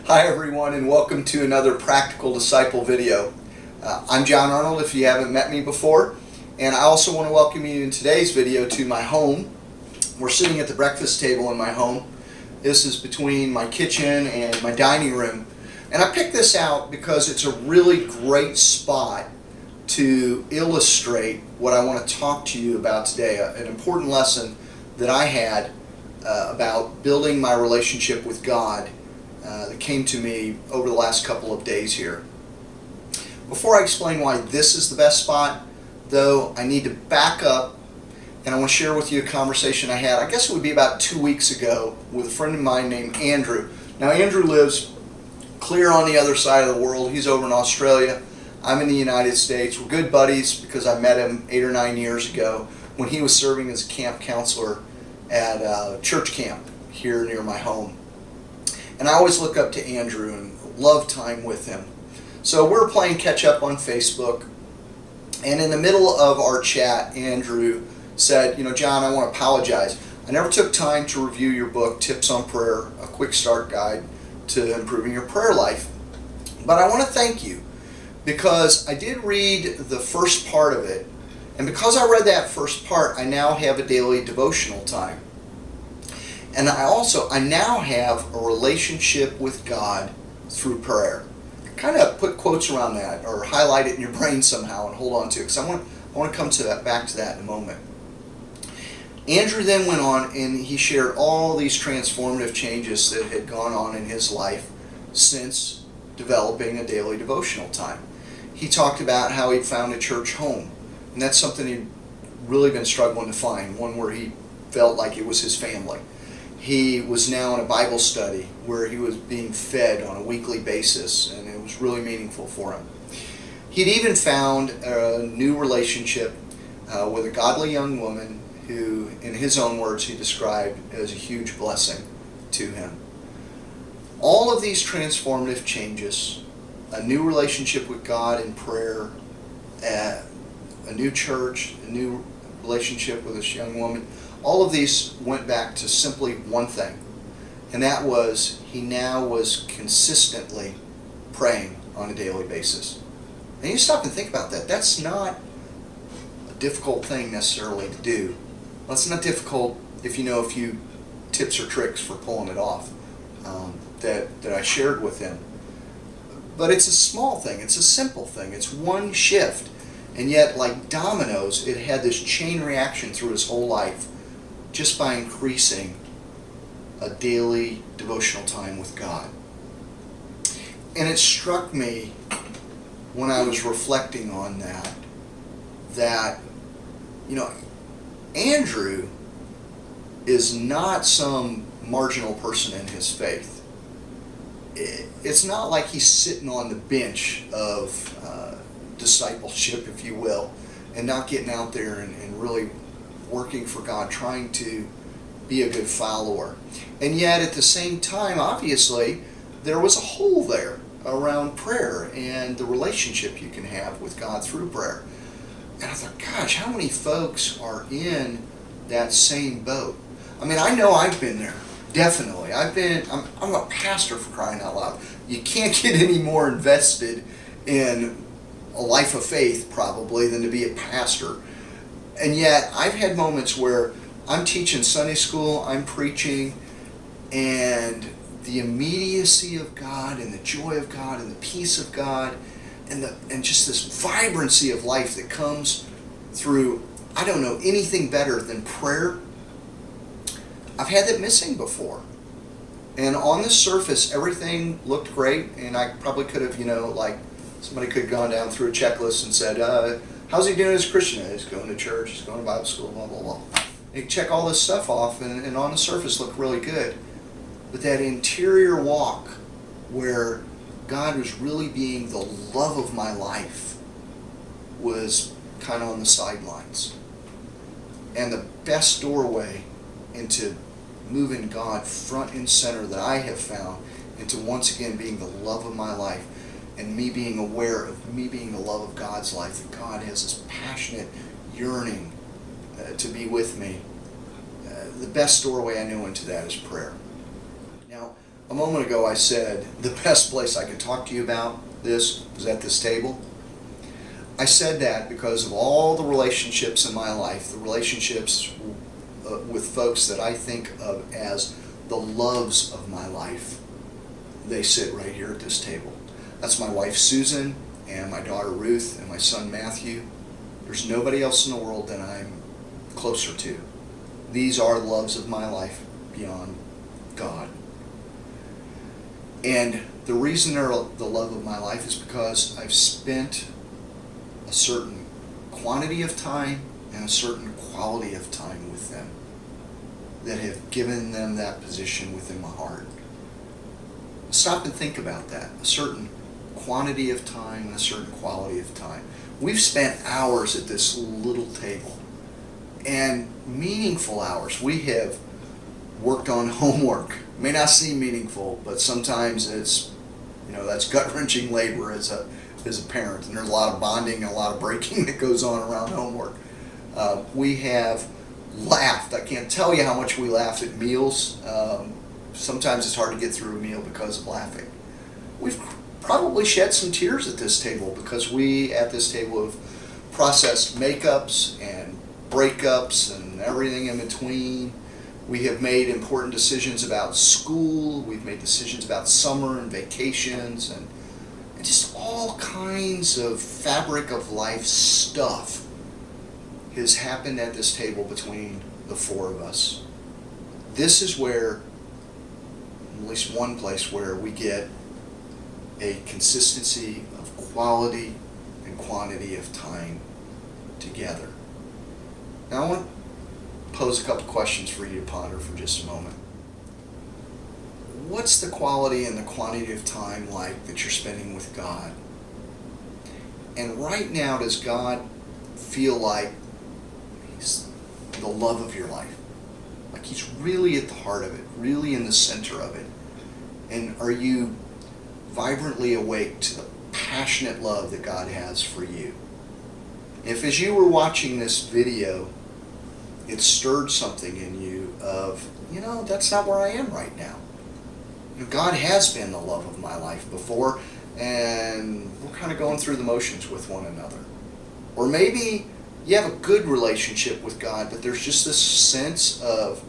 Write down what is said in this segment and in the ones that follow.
Hi everyone, and welcome to another Practical Disciple video. I'm John Arnold if you haven't met me before, and I also want to welcome you in today's video to my home. We're sitting at the breakfast table in my home. This is between my kitchen and my dining room, and I picked this out because it's a really great spot to illustrate what I want to talk to you about today, an important lesson that I had about building my relationship with God that came to me over the last couple of days here. Before I explain why this is the best spot, though, I need to back up, and I want to share with you a conversation I had, I guess it would be about 2 weeks ago, with a friend of mine named Andrew. Now, Andrew lives clear on the other side of the world. He's over in Australia. I'm in the United States. We're good buddies because I met him 8 or 9 years ago when he was serving as a camp counselor at a church camp here near my home. And I always look up to Andrew and love time with him. So we're playing catch up on Facebook, and in the middle of our chat, Andrew said, John, I want to apologize. I never took time to review your book, Tips on Prayer, a quick start guide to improving your prayer life. But I want to thank you because I did read the first part of it, and because I read that first part, I now have a daily devotional time. And I now have a relationship with God through prayer. Kind of put quotes around that or highlight it in your brain somehow and hold on to it, because I want to come to that, back to that in a moment. Andrew then went on and he shared all these transformative changes that had gone on in his life since developing a daily devotional time. He talked about how he'd found a church home, and that's something he'd really been struggling to find, one where he felt like it was his family. He was now in a Bible study where he was being fed on a weekly basis, and it was really meaningful for him. He'd even found a new relationship with a godly young woman who, in his own words, he described as a huge blessing to him. All of these transformative changes, a new relationship with God in prayer, a new church, a new relationship with this young woman, all of these went back to simply one thing, and that was he now was consistently praying on a daily basis. And you stop and think about that. That's not a difficult thing necessarily to do. Well, it's not difficult if you know a few tips or tricks for pulling it off that I shared with him. But it's a small thing. It's a simple thing. It's one shift. And yet, like dominoes, it had this chain reaction through his whole life just by increasing a daily devotional time with God. And it struck me when I was reflecting on that, Andrew is not some marginal person in his faith. It's not like he's sitting on the bench of discipleship, if you will, and not getting out there and really working for God, trying to be a good follower. And yet at the same time, obviously, there was a hole there around prayer and the relationship you can have with God through prayer. And I thought, gosh, how many folks are in that same boat? I mean, I know I've been there, definitely. I'm a pastor, for crying out loud. You can't get any more invested in a life of faith, probably, than to be a pastor. And yet, I've had moments where I'm teaching Sunday school, I'm preaching, and the immediacy of God and the joy of God and the peace of God and just this vibrancy of life that comes through, I don't know, anything better than prayer. I've had that missing before. And on the surface, everything looked great, and I probably could have, somebody could have gone down through a checklist and said, how's he doing as a Christian? He's going to church, he's going to Bible school, blah, blah, blah. You check all this stuff off, and on the surface look really good. But that interior walk where God was really being the love of my life was kind of on the sidelines. And the best doorway into moving God front and center that I have found into once again being the love of my life and me being aware of me being the love of God's life, that God has this passionate yearning to be with me. The best doorway I know into that is prayer. Now, A moment ago I said the best place I could talk to you about this was at this table. I said that because of all the relationships in my life, the relationships with folks that I think of as the loves of my life. They sit right here at this table. That's my wife Susan and my daughter Ruth and my son Matthew. There's nobody else in the world that I'm closer to. These are the loves of my life beyond God. And the reason they're the love of my life is because I've spent a certain quantity of time and a certain quality of time with them that have given them that position within my heart. Stop and think about that. A certain quantity of time and a certain quality of time. We've spent hours at this little table, and meaningful hours. We have worked on homework. It may not seem meaningful, but sometimes it's, that's gut-wrenching labor as a parent, and there's a lot of bonding and a lot of breaking that goes on around homework. We have laughed. I can't tell you how much we laughed at meals. Sometimes it's hard to get through a meal because of laughing. We've probably shed some tears at this table because we at this table have processed makeups and breakups and everything in between. We have made important decisions about school. We've made decisions about summer and vacations and just all kinds of fabric of life stuff has happened at this table between the four of us. This is where, at least one place where we get a consistency of quality and quantity of time together. Now I want to pose a couple questions for you to ponder for just a moment. What's the quality and the quantity of time like that you're spending with God? And right now, does God feel like He's the love of your life? Like He's really at the heart of it, really in the center of it? And are you vibrantly awake to the passionate love that God has for you? If as you were watching this video, it stirred something in you of, that's not where I am right now. God has been the love of my life before, and we're kind of going through the motions with one another. Or maybe you have a good relationship with God, but there's just this sense of,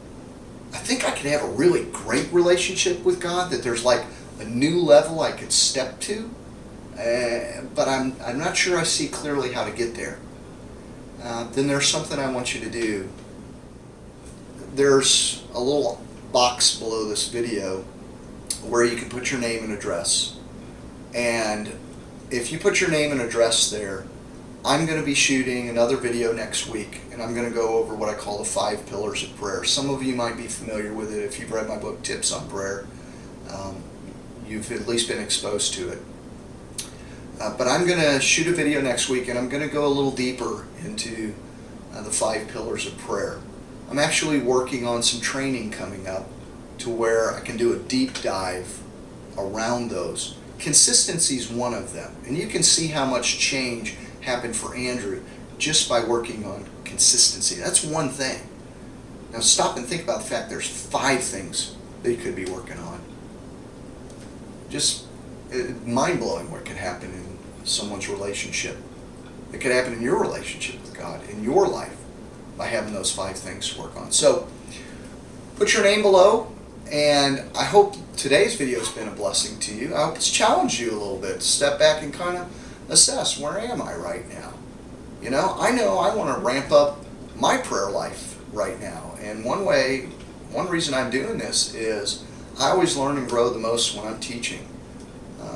I think I could have a really great relationship with God, that there's like a new level I could step to, but I'm not sure I see clearly how to get there. Then there's something I want you to do. There's a little box below this video where you can put your name and address. And if you put your name and address there, I'm going to be shooting another video next week, and I'm going to go over what I call the 5 pillars of prayer. Some of you might be familiar with it if you've read my book, Tips on Prayer. You've at least been exposed to it. But I'm going to shoot a video next week, and I'm going to go a little deeper into the 5 pillars of prayer. I'm actually working on some training coming up to where I can do a deep dive around those. Consistency is one of them, and you can see how much change happened for Andrew just by working on consistency. That's one thing. Now stop and think about the fact there's 5 things that you could be working on. Just mind-blowing what can happen in someone's relationship. It could happen in your relationship with God, in your life, by having those 5 things to work on. So put your name below, and I hope today's video has been a blessing to you. I hope it's challenged you a little bit to step back and kind of assess, where am I right now? I know I want to ramp up my prayer life right now, and one reason I'm doing this is I always learn and grow the most when I'm teaching.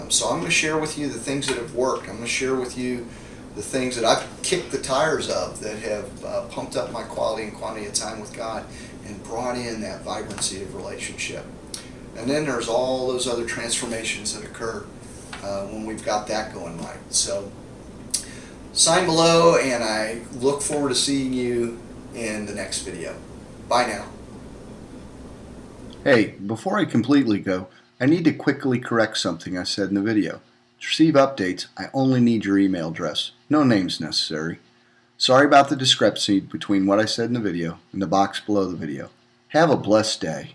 So I'm going to share with you the things that have worked. I'm going to share with you the things that I've kicked the tires of that have pumped up my quality and quantity of time with God and brought in that vibrancy of relationship. And then there's all those other transformations that occur when we've got that going right. So sign below, and I look forward to seeing you in the next video. Bye now. Hey, before I completely go, I need to quickly correct something I said in the video. To receive updates, I only need your email address. No names necessary. Sorry about the discrepancy between what I said in the video and the box below the video. Have a blessed day.